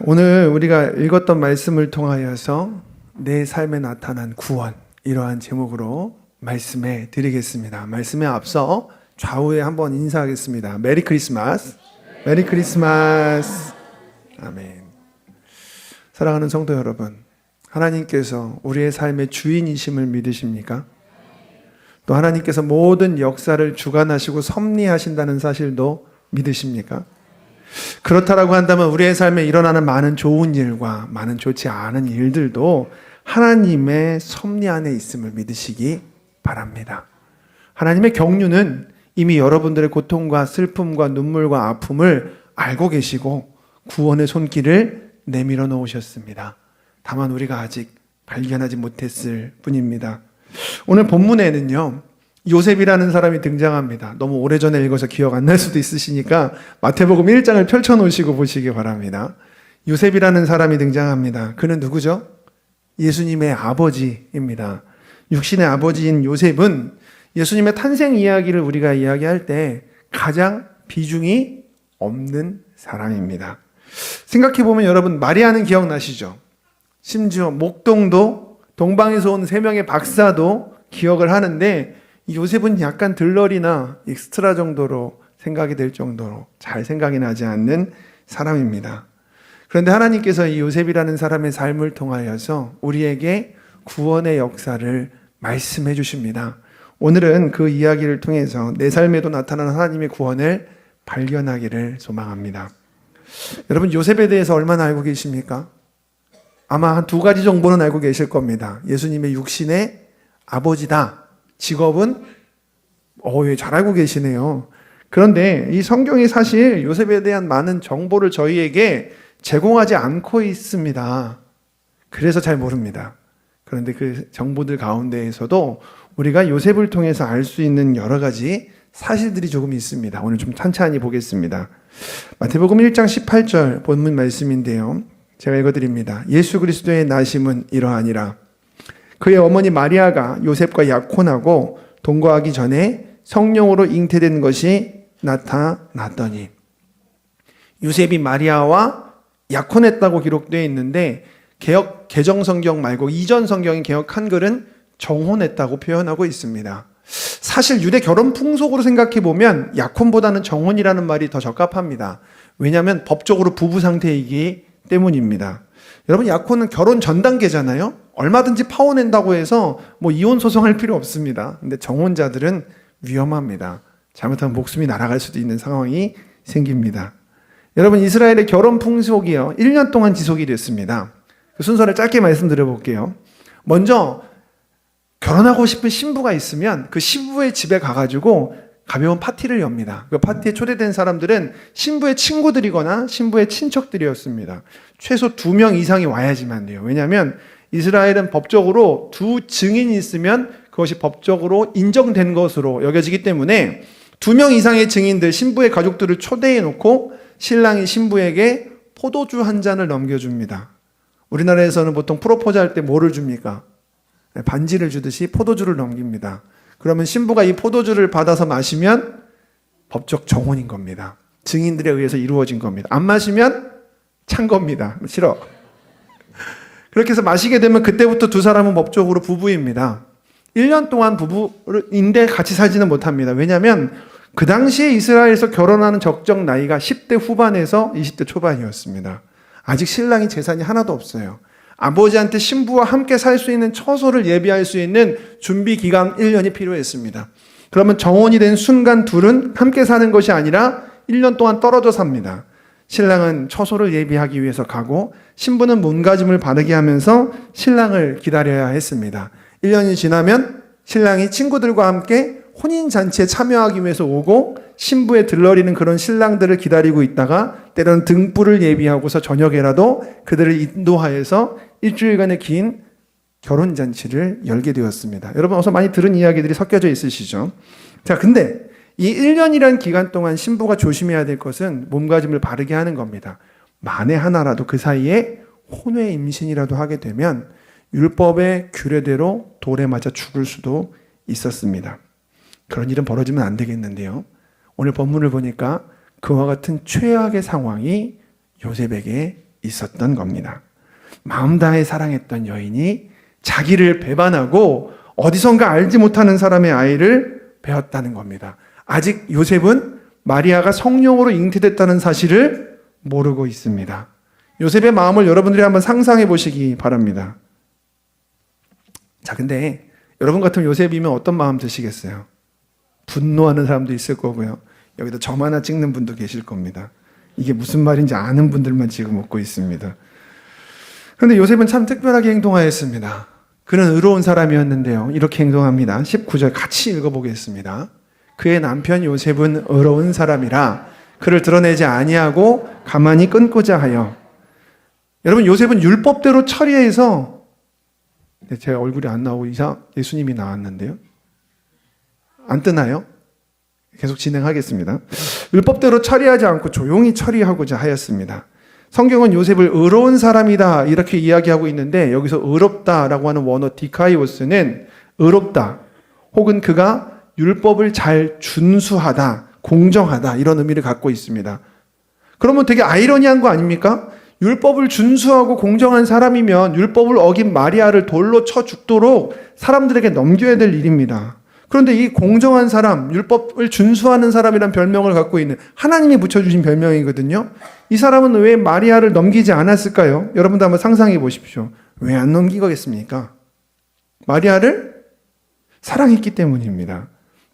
오늘 우리가 읽었던 말씀을 통하여서 내 삶에 나타난 구원, 이러한 제목으로 말씀해 드리겠습니다. 말씀에 앞서 좌우에 한번 인사하겠습니다. 메리 크리스마스. 메리 크리스마스. 아멘. 사랑하는 성도 여러분, 하나님께서 우리의 삶의 주인이심을 믿으십니까? 또 하나님께서 모든 역사를 주관하시고 섭리하신다는 사실도 믿으십니까? 그렇다라고 한다면 우리의 삶에 일어나는 많은 좋은 일과 많은 좋지 않은 일들도 하나님의 섭리 안에 있음을 믿으시기 바랍니다. 하나님의 경륜은 이미 여러분들의 고통과 슬픔과 눈물과 아픔을 알고 계시고 구원의 손길을 내밀어 놓으셨습니다. 다만 우리가 아직 발견하지 못했을 뿐입니다. 오늘 본문에는요, 요셉이라는 사람이 등장합니다. 너무 오래전에 읽어서 기억 안 날 수도 있으시니까 마태복음 1장을 펼쳐놓으시고 보시기 바랍니다. 요셉이라는 사람이 등장합니다. 그는 누구죠? 예수님의 아버지입니다. 육신의 아버지인 요셉은 예수님의 탄생 이야기를 우리가 이야기할 때 가장 비중이 없는 사람입니다. 생각해보면 여러분, 마리아는 기억나시죠? 심지어 목동도 동방에서 온 3명의 박사도 기억을 하는데 요셉은 약간 들러리나 익스트라 정도로 생각이 될 정도로 잘 생각이 나지 않는 사람입니다. 그런데 하나님께서 이 요셉이라는 사람의 삶을 통하여서 우리에게 구원의 역사를 말씀해 주십니다. 오늘은 그 이야기를 통해서 내 삶에도 나타나는 하나님의 구원을 발견하기를 소망합니다. 여러분, 요셉에 대해서 얼마나 알고 계십니까? 아마 한 2가지 정도는 알고 계실 겁니다. 예수님의 육신의 아버지다. 직업은 잘 알고 계시네요. 그런데 이 성경이 사실 요셉에 대한 많은 정보를 저희에게 제공하지 않고 있습니다. 그래서 잘 모릅니다. 그런데 그 정보들 가운데에서도 우리가 요셉을 통해서 알 수 있는 여러 가지 사실들이 조금 있습니다. 오늘 좀 찬찬히 보겠습니다. 마태복음 1장 18절 본문 말씀인데요, 제가 읽어드립니다. 예수 그리스도의 나심은 이러하니라. 그의 어머니 마리아가 요셉과 약혼하고 동거하기 전에 성령으로 잉태된 것이 나타났더니. 요셉이 마리아와 약혼했다고 기록되어 있는데 개정 성경 말고 이전 성경인 개역 한글은 정혼했다고 표현하고 있습니다. 사실 유대 결혼 풍속으로 생각해 보면 약혼보다는 정혼이라는 말이 더 적합합니다. 왜냐하면 법적으로 부부 상태이기 때문입니다. 여러분, 약혼은 결혼 전 단계잖아요. 얼마든지 파혼한다고 해서 이혼 소송할 필요 없습니다. 근데 정혼자들은 위험합니다. 잘못하면 목숨이 날아갈 수도 있는 상황이 생깁니다. 여러분, 이스라엘의 결혼 풍속이요, 1년 동안 지속이 됐습니다. 그 순서를 짧게 말씀드려 볼게요. 먼저 결혼하고 싶은 신부가 있으면 그 신부의 집에 가가지고 가벼운 파티를 엽니다. 그 파티에 초대된 사람들은 신부의 친구들이거나 신부의 친척들이었습니다. 최소 2명 이상이 와야지만 돼요. 왜냐하면 이스라엘은 법적으로 2 증인이 있으면 그것이 법적으로 인정된 것으로 여겨지기 때문에 2명 이상의 증인들, 신부의 가족들을 초대해 놓고 신랑이 신부에게 포도주 한 잔을 넘겨줍니다. 우리나라에서는 보통 프로포즈 할 때 뭐를 줍니까? 반지를 주듯이 포도주를 넘깁니다. 그러면 신부가 이 포도주를 받아서 마시면 법적 정혼인 겁니다. 증인들에 의해서 이루어진 겁니다. 안 마시면 찬 겁니다. 싫어. 그렇게 해서 마시게 되면 그때부터 2 사람은 법적으로 부부입니다. 1년 동안 부부인데 같이 살지는 못합니다. 왜냐하면 그 당시에 이스라엘에서 결혼하는 적정 나이가 10대 후반에서 20대 초반이었습니다. 아직 신랑이 재산이 하나도 없어요. 아버지한테 신부와 함께 살 수 있는 처소를 예비할 수 있는 준비 기간 1년이 필요했습니다. 그러면 정혼이 된 순간 둘은 함께 사는 것이 아니라 1년 동안 떨어져 삽니다. 신랑은 처소를 예비하기 위해서 가고 신부는 몸가짐을 바르게 하면서 신랑을 기다려야 했습니다. 1년이 지나면 신랑이 친구들과 함께 혼인잔치에 참여하기 위해서 오고 신부의 들러리는 그런 신랑들을 기다리고 있다가 때로는 등불을 예비하고서 저녁에라도 그들을 인도하여서 일주일간의 긴 결혼잔치를 열게 되었습니다. 여러분, 어서 많이 들은 이야기들이 섞여져 있으시죠? 자, 근데 이 1년이라는 기간 동안 신부가 조심해야 될 것은 몸가짐을 바르게 하는 겁니다. 만에 하나라도 그 사이에 혼외 임신이라도 하게 되면 율법의 규례대로 돌에 맞아 죽을 수도 있었습니다. 그런 일은 벌어지면 안 되겠는데요. 오늘 본문을 보니까 그와 같은 최악의 상황이 요셉에게 있었던 겁니다. 마음 다해 사랑했던 여인이 자기를 배반하고 어디선가 알지 못하는 사람의 아이를 배웠다는 겁니다. 아직 요셉은 마리아가 성령으로 잉태됐다는 사실을 모르고 있습니다. 요셉의 마음을 여러분들이 한번 상상해 보시기 바랍니다. 자, 근데 여러분 같으면 요셉이면 어떤 마음 드시겠어요? 분노하는 사람도 있을 거고요. 여기다 점 하나 찍는 분도 계실 겁니다. 이게 무슨 말인지 아는 분들만 지금 웃고 있습니다. 그런데 요셉은 참 특별하게 행동하였습니다. 그는 의로운 사람이었는데요. 이렇게 행동합니다. 19절 같이 읽어보겠습니다. 그의 남편 요셉은 의로운 사람이라 그를 드러내지 아니하고 가만히 끊고자 하여. 여러분, 요셉은 율법대로 처리해서, 제 얼굴이 안 나오고 예수님이 나왔는데요. 안 뜨나요? 계속 진행하겠습니다. 율법대로 처리하지 않고 조용히 처리하고자 하였습니다. 성경은 요셉을 의로운 사람이다 이렇게 이야기하고 있는데, 여기서 의롭다라고 하는 원어 디카이오스는 의롭다 혹은 그가 율법을 잘 준수하다, 공정하다 이런 의미를 갖고 있습니다. 그러면 되게 아이러니한 거 아닙니까? 율법을 준수하고 공정한 사람이면 율법을 어긴 마리아를 돌로 쳐 죽도록 사람들에게 넘겨야 될 일입니다. 그런데 이 공정한 사람, 율법을 준수하는 사람이란 별명을 갖고 있는, 하나님이 붙여주신 별명이거든요. 이 사람은 왜 마리아를 넘기지 않았을까요? 여러분도 한번 상상해 보십시오. 왜 안 넘기겠습니까? 마리아를 사랑했기 때문입니다.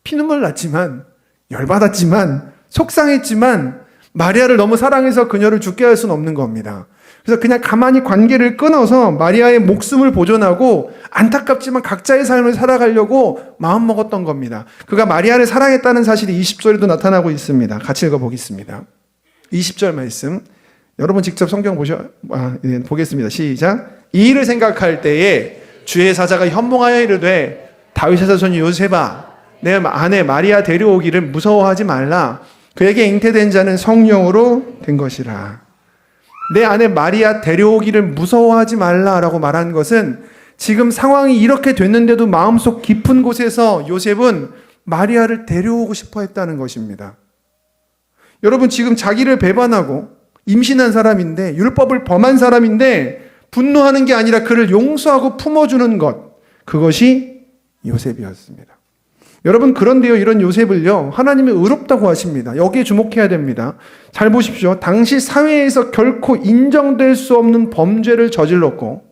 피눈물 났지만, 열받았지만, 속상했지만 마리아를 너무 사랑해서 그녀를 죽게 할 수는 없는 겁니다. 그래서 그냥 가만히 관계를 끊어서 마리아의 목숨을 보존하고 안타깝지만 각자의 삶을 살아가려고 마음먹었던 겁니다. 그가 마리아를 사랑했다는 사실이 20절에도 나타나고 있습니다. 같이 읽어보겠습니다. 20절 말씀, 여러분 직접 성경 보겠습니다. 시작. 이 일을 생각할 때에 주의 사자가 현몽하여 이르되 다윗의 자손 요셉아, 내 아내 마리아 데려오기를 무서워하지 말라. 그에게 잉태된 자는 성령으로 된 것이라. 내 아내 마리아 데려오기를 무서워하지 말라라고 말한 것은, 지금 상황이 이렇게 됐는데도 마음속 깊은 곳에서 요셉은 마리아를 데려오고 싶어 했다는 것입니다. 여러분, 지금 자기를 배반하고 임신한 사람인데, 율법을 범한 사람인데 분노하는 게 아니라 그를 용서하고 품어주는 것, 그것이 요셉이었습니다. 여러분, 그런데요, 이런 요셉을요, 하나님이 의롭다고 하십니다. 여기에 주목해야 됩니다. 잘 보십시오. 당시 사회에서 결코 인정될 수 없는 범죄를 저질렀고,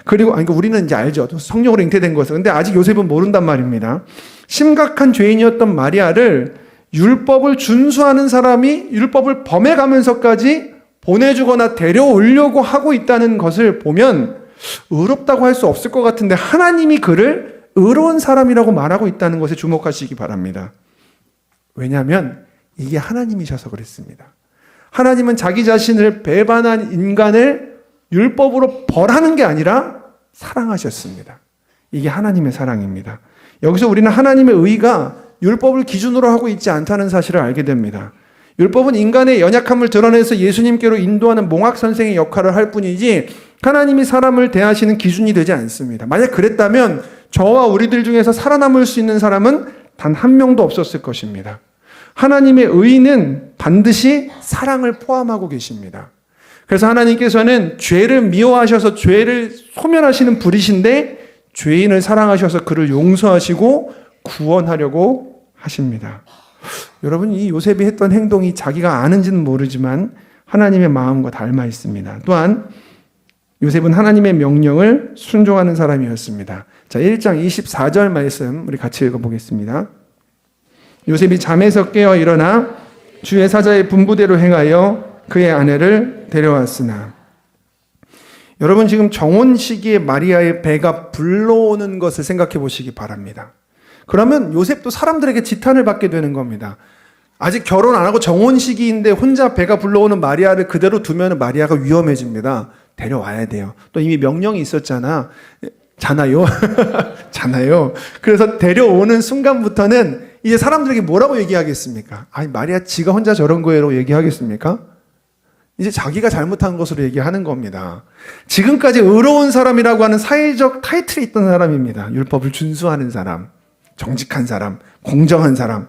그리고, 우리는 이제 알죠. 성령으로 잉태된 것을. 근데 아직 요셉은 모른단 말입니다. 심각한 죄인이었던 마리아를 율법을 준수하는 사람이 율법을 범해가면서까지 보내주거나 데려오려고 하고 있다는 것을 보면 의롭다고 할 수 없을 것 같은데, 하나님이 그를 의로운 사람이라고 말하고 있다는 것에 주목하시기 바랍니다. 왜냐하면 이게 하나님이셔서 그랬습니다. 하나님은 자기 자신을 배반한 인간을 율법으로 벌하는 게 아니라 사랑하셨습니다. 이게 하나님의 사랑입니다. 여기서 우리는 하나님의 의가 율법을 기준으로 하고 있지 않다는 사실을 알게 됩니다. 율법은 인간의 연약함을 드러내서 예수님께로 인도하는 몽학 선생의 역할을 할 뿐이지, 하나님이 사람을 대하시는 기준이 되지 않습니다. 만약 그랬다면 저와 우리들 중에서 살아남을 수 있는 사람은 단 한 명도 없었을 것입니다. 하나님의 의는 반드시 사랑을 포함하고 계십니다. 그래서 하나님께서는 죄를 미워하셔서 죄를 소멸하시는 분이신데, 죄인을 사랑하셔서 그를 용서하시고 구원하려고 하십니다. 여러분, 이 요셉이 했던 행동이 자기가 아는지는 모르지만 하나님의 마음과 닮아 있습니다. 또한 요셉은 하나님의 명령을 순종하는 사람이었습니다. 자, 1장 24절 말씀 우리 같이 읽어보겠습니다. 요셉이 잠에서 깨어 일어나 주의 사자의 분부대로 행하여 그의 아내를 데려왔으나. 여러분, 지금 정혼 시기에 마리아의 배가 불러오는 것을 생각해 보시기 바랍니다. 그러면 요셉도 사람들에게 지탄을 받게 되는 겁니다. 아직 결혼 안 하고 정혼 시기인데 혼자 배가 불러오는 마리아를 그대로 두면 마리아가 위험해집니다. 데려와야 돼요. 또 이미 명령이 있었잖아요. 그래서 데려오는 순간부터는 이제 사람들에게 뭐라고 얘기하겠습니까? 아니, 마리아 지가 혼자 저런 거예요 얘기하겠습니까? 이제 자기가 잘못한 것으로 얘기하는 겁니다. 지금까지 의로운 사람이라고 하는 사회적 타이틀이 있던 사람입니다. 율법을 준수하는 사람, 정직한 사람, 공정한 사람.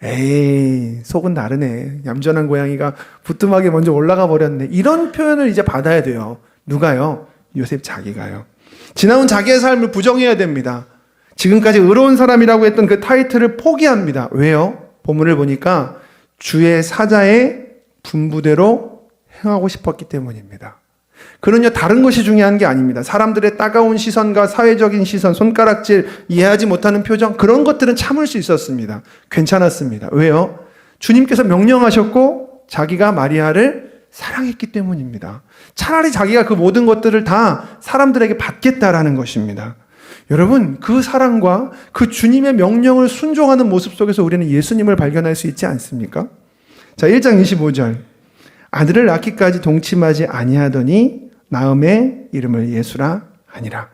에이, 속은 다르네. 얌전한 고양이가 부뚜막에 먼저 올라가 버렸네. 이런 표현을 이제 받아야 돼요. 누가요? 요셉 자기가요. 지나온 자기의 삶을 부정해야 됩니다. 지금까지 의로운 사람이라고 했던 그 타이틀을 포기합니다. 왜요? 본문을 보니까 주의 사자의 분부대로 행하고 싶었기 때문입니다. 그는요, 다른 것이 중요한 게 아닙니다. 사람들의 따가운 시선과 사회적인 시선, 손가락질, 이해하지 못하는 표정, 그런 것들은 참을 수 있었습니다. 괜찮았습니다. 왜요? 주님께서 명령하셨고 자기가 마리아를 사랑했기 때문입니다. 차라리 자기가 그 모든 것들을 다 사람들에게 받겠다라는 것입니다. 여러분, 그 사랑과 그 주님의 명령을 순종하는 모습 속에서 우리는 예수님을 발견할 수 있지 않습니까? 자, 1장 25절. 아들을 낳기까지 동침하지 아니하더니 나음의 이름을 예수라 하니라.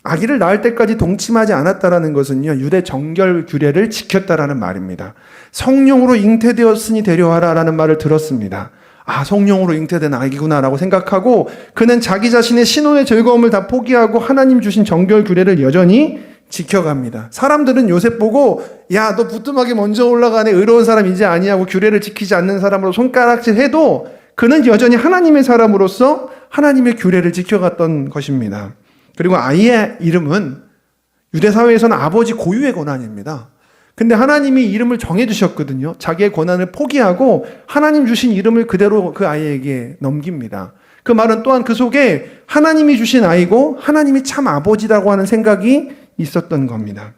아기를 낳을 때까지 동침하지 않았다라는 것은요, 유대 정결 규례를 지켰다라는 말입니다. 성령으로 잉태되었으니 데려와라라는 말을 들었습니다. 아, 성령으로 잉태된 아기구나라고 생각하고 그는 자기 자신의 신혼의 즐거움을 다 포기하고 하나님 주신 정결 규례를 여전히 지켜갑니다. 사람들은 요셉 보고 야, 너 부뚜막에 먼저 올라가네, 의로운 사람 이제 아니하고 규례를 지키지 않는 사람으로 손가락질 해도 그는 여전히 하나님의 사람으로서 하나님의 규례를 지켜갔던 것입니다. 그리고 아이의 이름은 유대 사회에서는 아버지 고유의 권한입니다. 근데 하나님이 이름을 정해주셨거든요. 자기의 권한을 포기하고 하나님 주신 이름을 그대로 그 아이에게 넘깁니다. 그 말은 또한 그 속에 하나님이 주신 아이고 하나님이 참 아버지라고 하는 생각이 있었던 겁니다.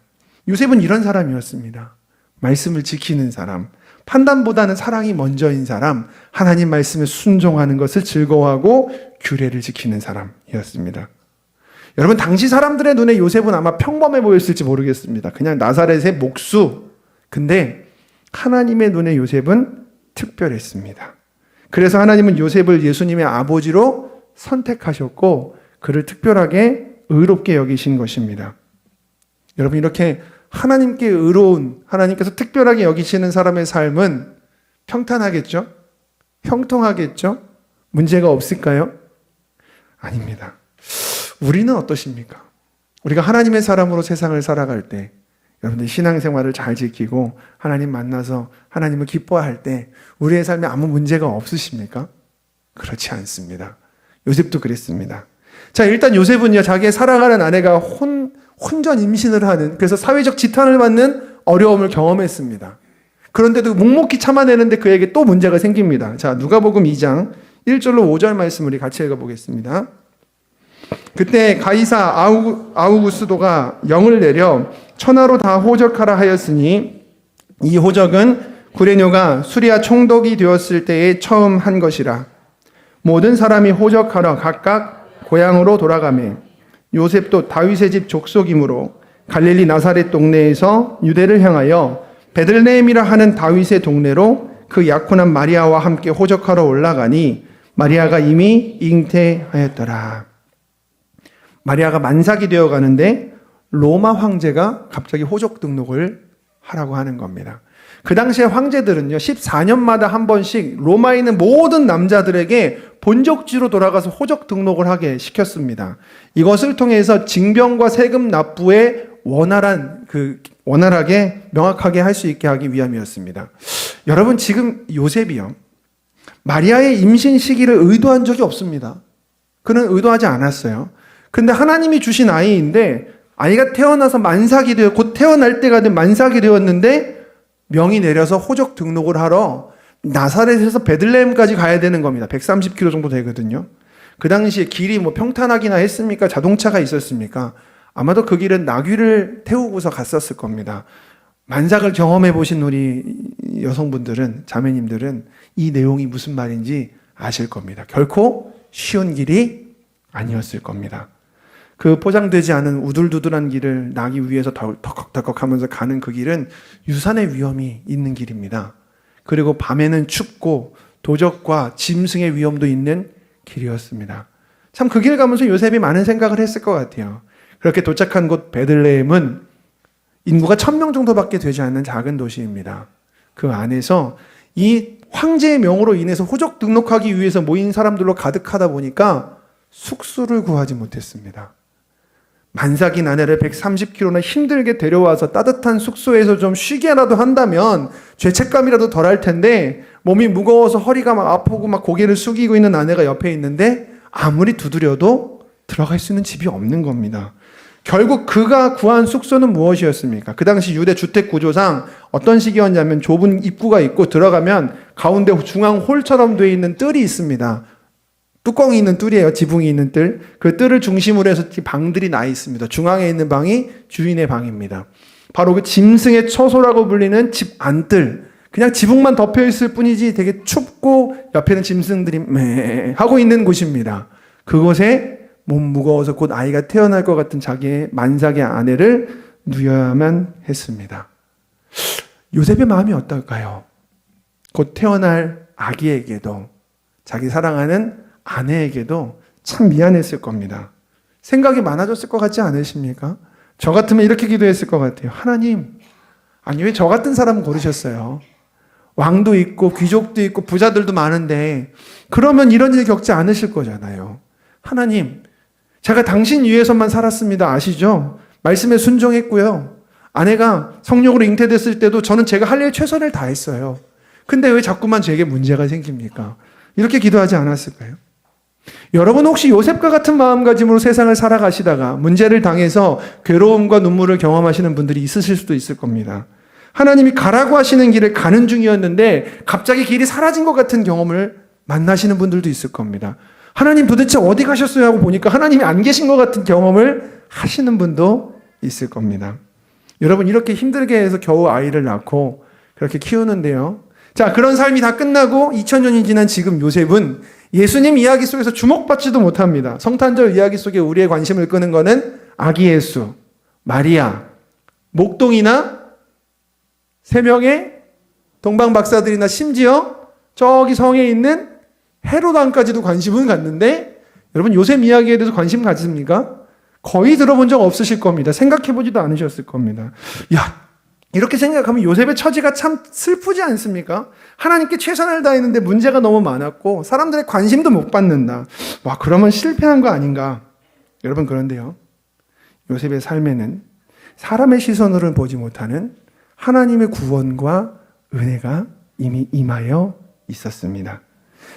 요셉은 이런 사람이었습니다. 말씀을 지키는 사람, 판단보다는 사랑이 먼저인 사람, 하나님 말씀에 순종하는 것을 즐거워하고 규례를 지키는 사람이었습니다. 여러분, 당시 사람들의 눈에 요셉은 아마 평범해 보였을지 모르겠습니다. 그냥 나사렛의 목수. 근데 하나님의 눈에 요셉은 특별했습니다. 그래서 하나님은 요셉을 예수님의 아버지로 선택하셨고 그를 특별하게 의롭게 여기신 것입니다. 여러분, 이렇게 하나님께 의로운, 하나님께서 특별하게 여기시는 사람의 삶은 평탄하겠죠? 형통하겠죠? 문제가 없을까요? 아닙니다. 우리는 어떠십니까? 우리가 하나님의 사람으로 세상을 살아갈 때, 여러분들 신앙생활을 잘 지키고 하나님 만나서 하나님을 기뻐할 때 우리의 삶에 아무 문제가 없으십니까? 그렇지 않습니다. 요셉도 그랬습니다. 자, 일단 요셉은요, 자기의 사랑하는 아내가 혼전 임신을 하는, 그래서 사회적 지탄을 받는 어려움을 경험했습니다. 그런데도 묵묵히 참아내는데 그에게 또 문제가 생깁니다. 자, 누가복음 2장 1절로 5절 말씀 우리 같이 읽어보겠습니다. 그때 가이사 아우구스도가 영을 내려 천하로 다 호적하라 하였으니 이 호적은 구레뇨가 수리아 총독이 되었을 때에 처음 한 것이라. 모든 사람이 호적하러 각각 고향으로 돌아가매 요셉도 다윗의 집 족속이므로 갈릴리 나사렛 동네에서 유대를 향하여 베들레헴이라 하는 다윗의 동네로 그 약혼한 마리아와 함께 호적하러 올라가니 마리아가 이미 잉태하였더라. 마리아가 만삭이 되어 가는데 로마 황제가 갑자기 호적 등록을 하라고 하는 겁니다. 그 당시에 황제들은요, 14년마다 한 번씩 로마에 있는 모든 남자들에게 본적지로 돌아가서 호적 등록을 하게 시켰습니다. 이것을 통해서 징병과 세금 납부에 원활하게 명확하게 할 수 있게 하기 위함이었습니다. 여러분, 지금 요셉이요, 마리아의 임신 시기를 의도한 적이 없습니다. 그는 의도하지 않았어요. 근데 하나님이 주신 아이인데 아이가 태어나서 만삭이 되어 곧 태어날 때가 된 만삭이 되었는데 명이 내려서 호적 등록을 하러 나사렛에서 베들레헴까지 가야 되는 겁니다. 130km 정도 되거든요. 그 당시에 길이 뭐 평탄하기나 했습니까? 자동차가 있었습니까? 아마도 그 길은 나귀를 태우고서 갔었을 겁니다. 만삭을 경험해 보신 우리 여성분들은, 자매님들은 이 내용이 무슨 말인지 아실 겁니다. 결코 쉬운 길이 아니었을 겁니다. 그 포장되지 않은 우둘두둘한 길을 나귀 위에서 덜컥덜컥 하면서 가는 그 길은 유산의 위험이 있는 길입니다. 그리고 밤에는 춥고 도적과 짐승의 위험도 있는 길이었습니다. 참 그 길 가면서 요셉이 많은 생각을 했을 것 같아요. 그렇게 도착한 곳 베들레헴은 인구가 1000명 정도밖에 되지 않는 작은 도시입니다. 그 안에서 이 황제의 명으로 인해서 호적 등록하기 위해서 모인 사람들로 가득하다 보니까 숙소를 구하지 못했습니다. 만삭인 아내를 130km나 힘들게 데려와서 따뜻한 숙소에서 좀 쉬게라도 한다면 죄책감이라도 덜 할 텐데, 몸이 무거워서 허리가 막 아프고 막 고개를 숙이고 있는 아내가 옆에 있는데 아무리 두드려도 들어갈 수 있는 집이 없는 겁니다. 결국 그가 구한 숙소는 무엇이었습니까? 그 당시 유대 주택 구조상 어떤 식이었냐면, 좁은 입구가 있고 들어가면 가운데 중앙 홀처럼 되어 있는 뜰이 있습니다. 뚜껑이 있는 뜰이에요. 지붕이 있는 뜰. 그 뜰을 중심으로 해서 방들이 나 있습니다. 중앙에 있는 방이 주인의 방입니다. 바로 그 짐승의 처소라고 불리는 집 안뜰. 그냥 지붕만 덮여 있을 뿐이지 되게 춥고 옆에는 짐승들이 매 하고 있는 곳입니다. 그곳에 몸 무거워서 곧 아이가 태어날 것 같은 자기의 만삭의 아내를 누여야만 했습니다. 요셉의 마음이 어떨까요? 곧 태어날 아기에게도, 자기 사랑하는 아내에게도 참 미안했을 겁니다. 생각이 많아졌을 것 같지 않으십니까? 저 같으면 이렇게 기도했을 것 같아요. 하나님, 아니 왜 저 같은 사람 고르셨어요? 왕도 있고 귀족도 있고 부자들도 많은데 그러면 이런 일 겪지 않으실 거잖아요. 하나님, 제가 당신 위해서만 살았습니다. 아시죠? 말씀에 순종했고요. 아내가 성령으로 잉태됐을 때도 저는 제가 할 일 최선을 다했어요. 근데 왜 자꾸만 제게 문제가 생깁니까? 이렇게 기도하지 않았을까요? 여러분 혹시 요셉과 같은 마음가짐으로 세상을 살아가시다가 문제를 당해서 괴로움과 눈물을 경험하시는 분들이 있으실 수도 있을 겁니다. 하나님이 가라고 하시는 길을 가는 중이었는데 갑자기 길이 사라진 것 같은 경험을 만나시는 분들도 있을 겁니다. 하나님 도대체 어디 가셨어요? 하고 보니까 하나님이 안 계신 것 같은 경험을 하시는 분도 있을 겁니다. 여러분 이렇게 힘들게 해서 겨우 아이를 낳고 그렇게 키우는데요. 자, 그런 삶이 다 끝나고 2000년이 지난 지금 요셉은 예수님 이야기 속에서 주목받지도 못합니다. 성탄절 이야기 속에 우리의 관심을 끄는 거는 아기 예수, 마리아, 목동이나 3명의 동방 박사들이나 심지어 저기 성에 있는 헤롯 왕까지도 관심은 갖는데, 여러분 요셉 이야기에 대해서 관심 가집니까? 거의 들어본 적 없으실 겁니다. 생각해보지도 않으셨을 겁니다. 야, 이렇게 생각하면 요셉의 처지가 참 슬프지 않습니까? 하나님께 최선을 다했는데 문제가 너무 많았고 사람들의 관심도 못 받는다. 와, 그러면 실패한 거 아닌가? 여러분 그런데요, 요셉의 삶에는 사람의 시선으로는 보지 못하는 하나님의 구원과 은혜가 이미 임하여 있었습니다.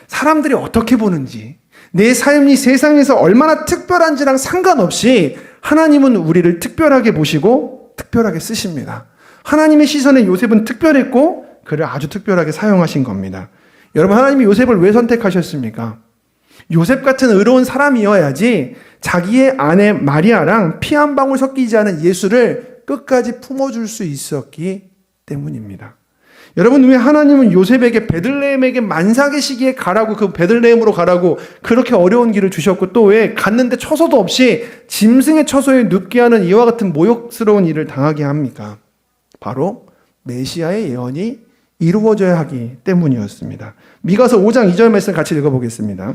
사람들이 어떻게 보는지, 내 삶이 세상에서 얼마나 특별한지랑 상관없이 하나님은 우리를 특별하게 보시고 특별하게 쓰십니다. 하나님의 시선에 요셉은 특별했고 그를 아주 특별하게 사용하신 겁니다. 여러분, 하나님이 요셉을 왜 선택하셨습니까? 요셉 같은 의로운 사람이어야지 자기의 아내 마리아랑 피 한 방울 섞이지 않은 예수를 끝까지 품어줄 수 있었기 때문입니다. 여러분, 왜 하나님은 요셉에게 베들레헴에게 만삭의 시기에 가라고, 그 베들레헴으로 가라고 그렇게 어려운 길을 주셨고, 또 왜 갔는데 처소도 없이 짐승의 처소에 눕게 하는 이와 같은 모욕스러운 일을 당하게 합니까? 바로 메시아의 예언이 이루어져야 하기 때문이었습니다. 미가서 5장 2절 말씀 같이 읽어보겠습니다.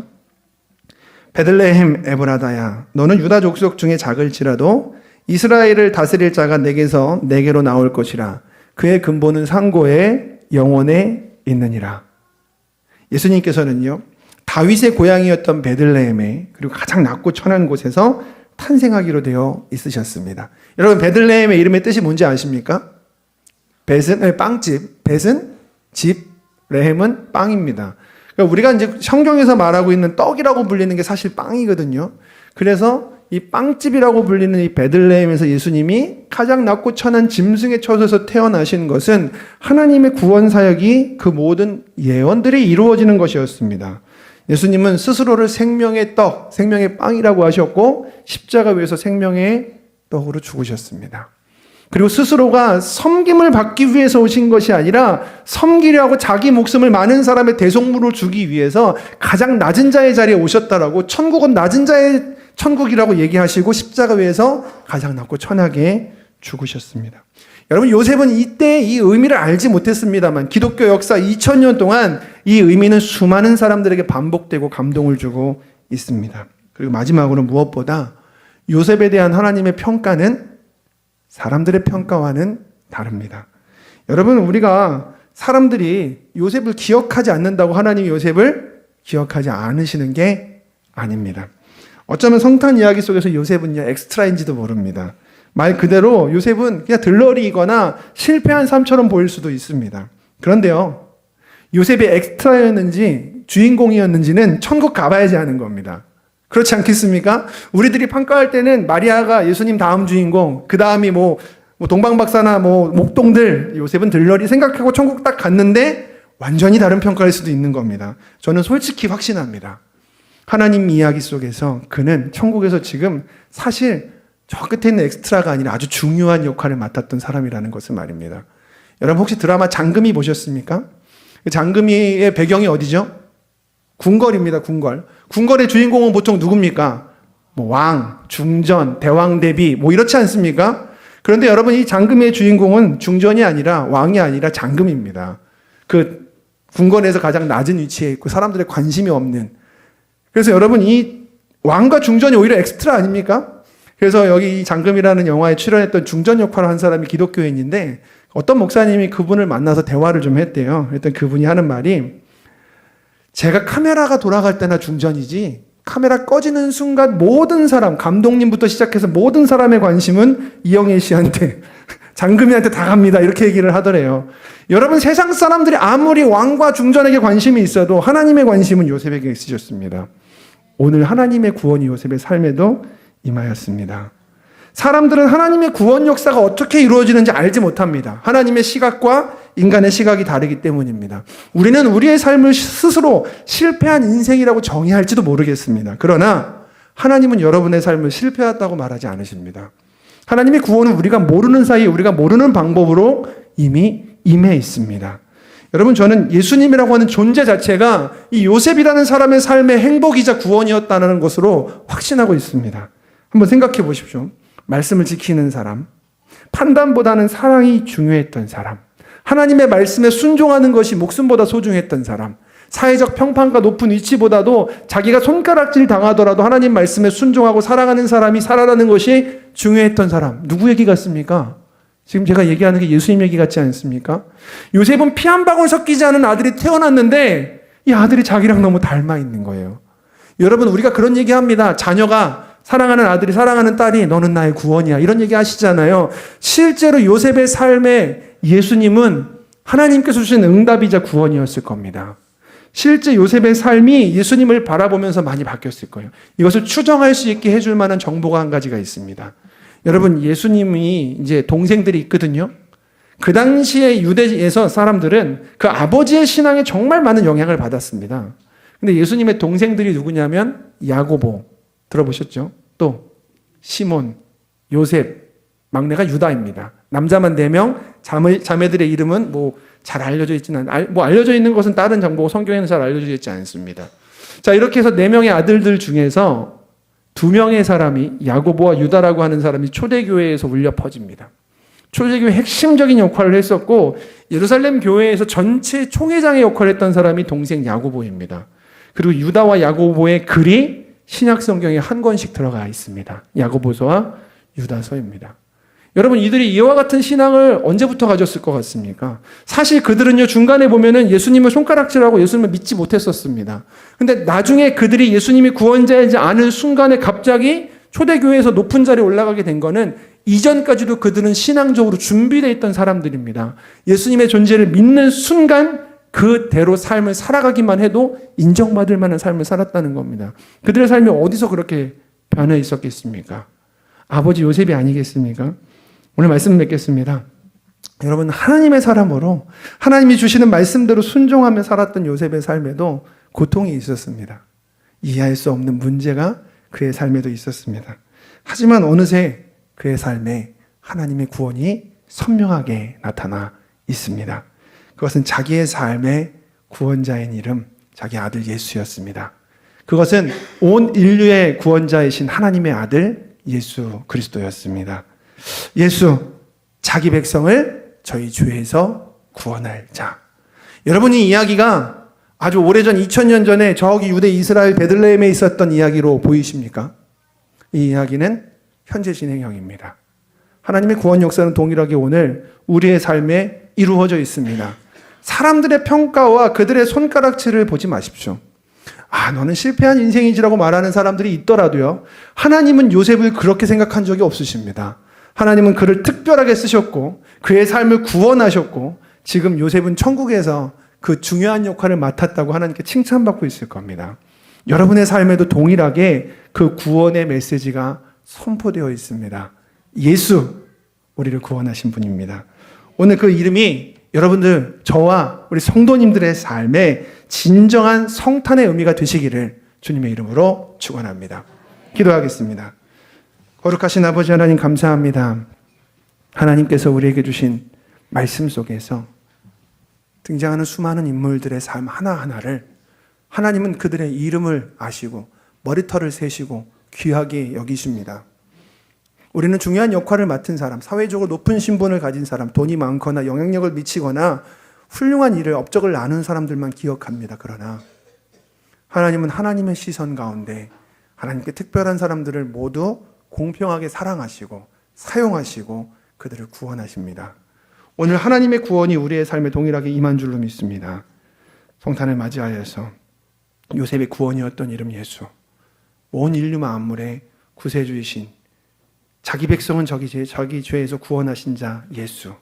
베들레헴 에브라다야, 너는 유다 족속 중에 작을지라도 이스라엘을 다스릴 자가 내게서 내게로 나올 것이라. 그의 근본은 상고의 영원에 있느니라. 예수님께서는요, 다윗의 고향이었던 베들레헴에, 그리고 가장 낮고 천한 곳에서 탄생하기로 되어 있으셨습니다. 여러분, 베들레헴의 이름의 뜻이 뭔지 아십니까? 벳은 빵집, 벳은 집, 레헴은 빵입니다. 그러니까 우리가 이제 성경에서 말하고 있는 떡이라고 불리는 게 사실 빵이거든요. 그래서 이 빵집이라고 불리는 이 베들레헴에서 예수님이 가장 낮고 천한 짐승의 처소에서 태어나신 것은 하나님의 구원 사역이 그 모든 예언들이 이루어지는 것이었습니다. 예수님은 스스로를 생명의 떡, 생명의 빵이라고 하셨고 십자가 위에서 생명의 떡으로 죽으셨습니다. 그리고 스스로가 섬김을 받기 위해서 오신 것이 아니라 섬기려 하고 자기 목숨을 많은 사람의 대속물을 주기 위해서 가장 낮은 자의 자리에 오셨다라고, 천국은 낮은 자의 천국이라고 얘기하시고 십자가 위에서 가장 낮고 천하게 죽으셨습니다. 여러분, 요셉은 이때 이 의미를 알지 못했습니다만 기독교 역사 2000년 동안 이 의미는 수많은 사람들에게 반복되고 감동을 주고 있습니다. 그리고 마지막으로 무엇보다 요셉에 대한 하나님의 평가는 사람들의 평가와는 다릅니다. 여러분, 우리가 사람들이 요셉을 기억하지 않는다고 하나님이 요셉을 기억하지 않으시는 게 아닙니다. 어쩌면 성탄 이야기 속에서 요셉은요, 엑스트라인지도 모릅니다. 말 그대로 요셉은 그냥 들러리이거나 실패한 삶처럼 보일 수도 있습니다. 그런데요, 요셉이 엑스트라였는지 주인공이었는지는 천국 가봐야지 하는 겁니다. 그렇지 않겠습니까? 우리들이 평가할 때는 마리아가 예수님 다음 주인공, 그 다음이 동방박사나 목동들, 요셉은 들러리 생각하고 천국 딱 갔는데 완전히 다른 평가일 수도 있는 겁니다. 저는 솔직히 확신합니다. 하나님 이야기 속에서 그는 천국에서 지금 사실 저 끝에 있는 엑스트라가 아니라 아주 중요한 역할을 맡았던 사람이라는 것을 말입니다. 여러분 혹시 드라마 장금이 보셨습니까? 장금이의 배경이 어디죠? 궁궐입니다. 궁궐. 궁궐의 주인공은 보통 누굽니까? 왕, 중전, 대왕 대비 이렇지 않습니까? 그런데 여러분 이 장금이의 주인공은 중전이 아니라 왕이 아니라 장금입니다. 그 궁궐에서 가장 낮은 위치에 있고 사람들의 관심이 없는. 그래서 여러분 이 왕과 중전이 오히려 엑스트라 아닙니까? 그래서 여기 이 장금이라는 영화에 출연했던 중전 역할을 한 사람이 기독교인인데 어떤 목사님이 그분을 만나서 대화를 좀 했대요. 그랬더니 그분이 하는 말이 제가 카메라가 돌아갈 때나 중전이지 카메라 꺼지는 순간 모든 사람, 감독님부터 시작해서 모든 사람의 관심은 이영애 씨한테 장금이한테 다 갑니다. 이렇게 얘기를 하더래요. 여러분 세상 사람들이 아무리 왕과 중전에게 관심이 있어도 하나님의 관심은 요셉에게 있으셨습니다. 오늘 하나님의 구원이 요셉의 삶에도 임하였습니다. 사람들은 하나님의 구원 역사가 어떻게 이루어지는지 알지 못합니다. 하나님의 시각과 인간의 시각이 다르기 때문입니다. 우리는 우리의 삶을 스스로 실패한 인생이라고 정의할지도 모르겠습니다. 그러나 하나님은 여러분의 삶을 실패했다고 말하지 않으십니다. 하나님의 구원은 우리가 모르는 사이에 우리가 모르는 방법으로 이미 임해 있습니다. 여러분 저는 예수님이라고 하는 존재 자체가 이 요셉이라는 사람의 삶의 행복이자 구원이었다는 것으로 확신하고 있습니다. 한번 생각해 보십시오. 말씀을 지키는 사람, 판단보다는 사랑이 중요했던 사람, 하나님의 말씀에 순종하는 것이 목숨보다 소중했던 사람, 사회적 평판과 높은 위치보다도 자기가 손가락질 당하더라도 하나님 말씀에 순종하고 사랑하는 사람이 살아가는 것이 중요했던 사람. 누구 얘기 같습니까? 지금 제가 얘기하는 게 예수님 얘기 같지 않습니까? 요셉은 피 한 방울 섞이지 않은 아들이 태어났는데 이 아들이 자기랑 너무 닮아 있는 거예요. 여러분 우리가 그런 얘기합니다. 자녀가 사랑하는 아들이 사랑하는 딸이 너는 나의 구원이야. 이런 얘기 하시잖아요. 실제로 요셉의 삶에 예수님은 하나님께서 주신 응답이자 구원이었을 겁니다. 실제 요셉의 삶이 예수님을 바라보면서 많이 바뀌었을 거예요. 이것을 추정할 수 있게 해줄 만한 정보가 한 가지가 있습니다. 여러분 예수님이 이제 동생들이 있거든요. 그 당시에 유대에서 사람들은 그 아버지의 신앙에 정말 많은 영향을 받았습니다. 근데 예수님의 동생들이 누구냐면 야고보 들어보셨죠? 또 시몬, 요셉, 막내가 유다입니다. 남자만 4명, 자매들의 이름은 잘 알려져 있지는 알려져 있는 것은 다른 정보고 성경에는 잘 알려져 있지 않습니다. 자, 이렇게 해서 4명의 아들들 중에서 2명의 사람이 야고보와 유다라고 하는 사람이 초대교회에서 울려 퍼집니다. 초대교회 핵심적인 역할을 했었고 예루살렘 교회에서 전체 총회장의 역할을 했던 사람이 동생 야고보입니다. 그리고 유다와 야고보의 글이 신약 성경에 한 권씩 들어가 있습니다. 야고보서와 유다서입니다. 여러분 이들이 이와 같은 신앙을 언제부터 가졌을 것 같습니까? 사실 그들은요 중간에 보면은 예수님을 손가락질하고 예수님을 믿지 못했었습니다. 근데 나중에 그들이 예수님이 구원자이지 않은 순간에 갑자기 초대교회에서 높은 자리에 올라가게 된 거는 이전까지도 그들은 신앙적으로 준비되어 있던 사람들입니다. 예수님의 존재를 믿는 순간 그대로 삶을 살아가기만 해도 인정받을 만한 삶을 살았다는 겁니다. 그들의 삶이 어디서 그렇게 변해 있었겠습니까? 아버지 요셉이 아니겠습니까? 오늘 말씀 맺겠습니다. 여러분 하나님의 사람으로 하나님이 주시는 말씀대로 순종하며 살았던 요셉의 삶에도 고통이 있었습니다. 이해할 수 없는 문제가 그의 삶에도 있었습니다. 하지만 어느새 그의 삶에 하나님의 구원이 선명하게 나타나 있습니다. 그것은 자기의 삶의 구원자인 이름, 자기 아들 예수였습니다. 그것은 온 인류의 구원자이신 하나님의 아들 예수 그리스도였습니다. 예수, 자기 백성을 저희 죄에서 구원할 자. 여러분 이 이야기가 아주 오래전 2000년 전에 저기 유대 이스라엘 베들레헴에 있었던 이야기로 보이십니까? 이 이야기는 현재 진행형입니다. 하나님의 구원 역사는 동일하게 오늘 우리의 삶에 이루어져 있습니다. 사람들의 평가와 그들의 손가락질을 보지 마십시오. 너는 실패한 인생이지라고 말하는 사람들이 있더라도요, 하나님은 요셉을 그렇게 생각한 적이 없으십니다. 하나님은 그를 특별하게 쓰셨고 그의 삶을 구원하셨고 지금 요셉은 천국에서 그 중요한 역할을 맡았다고 하나님께 칭찬받고 있을 겁니다. 여러분의 삶에도 동일하게 그 구원의 메시지가 선포되어 있습니다. 예수, 우리를 구원하신 분입니다. 오늘 그 이름이 여러분들, 저와 우리 성도님들의 삶에 진정한 성탄의 의미가 되시기를 주님의 이름으로 축원합니다. 기도하겠습니다. 거룩하신 아버지 하나님, 감사합니다. 하나님께서 우리에게 주신 말씀 속에서 등장하는 수많은 인물들의 삶 하나하나를 하나님은 그들의 이름을 아시고 머리털을 세시고 귀하게 여기십니다. 우리는 중요한 역할을 맡은 사람, 사회적으로 높은 신분을 가진 사람, 돈이 많거나 영향력을 미치거나 훌륭한 일을, 업적을 나눈 사람들만 기억합니다. 그러나 하나님은 하나님의 시선 가운데 하나님께 특별한 사람들을 모두 공평하게 사랑하시고 사용하시고 그들을 구원하십니다. 오늘 하나님의 구원이 우리의 삶에 동일하게 임한 줄로 믿습니다. 성탄을 맞이하여서 요셉의 구원이었던 이름 예수, 온 인류 만물의 구세주이신, 자기 백성은 자기 죄에서 구원하신 자 예수,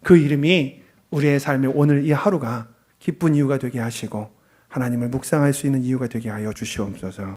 그 이름이 우리의 삶에 오늘 이 하루가 기쁜 이유가 되게 하시고 하나님을 묵상할 수 있는 이유가 되게 하여 주시옵소서.